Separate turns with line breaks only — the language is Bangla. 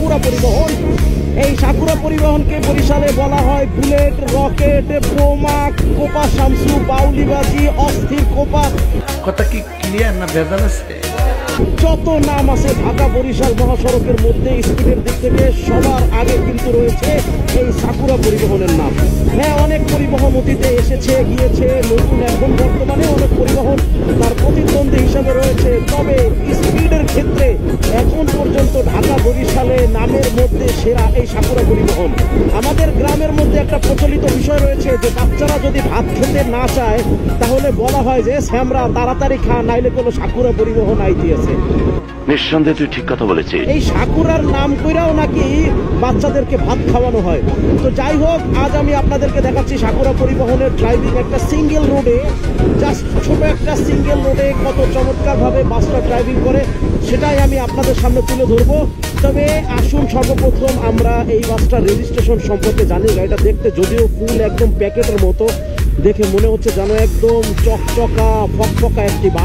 সাকুরা পরিবহন। এই সাকুরা পরিবহনকে বরিশালে বলা হয় বুলেট, রকেট, বোমা, কোপা শামসু, বাউলিবাজি, অস্থির কোপা।
কথা কি ক্লিয়ার না ভেজাল আছে?
যত নাম আছে ঢাকা বরিশাল মহাসড়কের মধ্যে স্পিডের দিক থেকে সবার আগে কিন্তু রয়েছে এই সাকুরা পরিবহনের নাম। হ্যাঁ, অনেক পরিবহন অতীতে এসেছে গিয়েছে, নতুন এখন বর্তমানে অনেক পরিবহন তার প্রতিদ্বন্দ্বী হিসাবে রয়েছে। তবে স্পিডের ক্ষেত্রে এখন পর্যন্ত ঢাকা বরিশালে নামের মধ্যে সেরা এই সাকুরা পরিবহন। আমাদের গ্রামের মধ্যে একটা প্রচলিত বিষয় রয়েছে যে বাচ্চারা যদি ভাত খেতে না চায় তাহলে বলা হয় যে স্যামরা তাড়াতাড়ি খা, নাইলে কোনো সাকুরা পরিবহন আইতেছে।
নিঃসন্দেহে তুই ঠিক কথা বলেছিস।
এই সাকুরার নাম কইরাও নাকি বাচ্চাদেরকে ভাত খাওয়ানো হয়। তো যাই হোক, আজ আমি আপনাদেরকে দেখাচ্ছি সাকুরা পরিবহনের ড্রাইভিং একটা সিঙ্গেল রোডে, জাস্ট ছোট একটা সিঙ্গেল রোডে কত চমৎকার ভাবে বাসটা ড্রাইভিং করে সেটাই আমি আপনাদের সামনে তুলে ধরবো। তবে আসুন সর্বপ্রথম আমরা এই বাসটার রেজিস্ট্রেশন সম্পর্কে জানি। গাড়িটা দেখতে যদিও ফুল একদম প্যাকেটের মতো, দেখে মনে হচ্ছে যেন একদম চকচকা ফকফকা একটি বাস।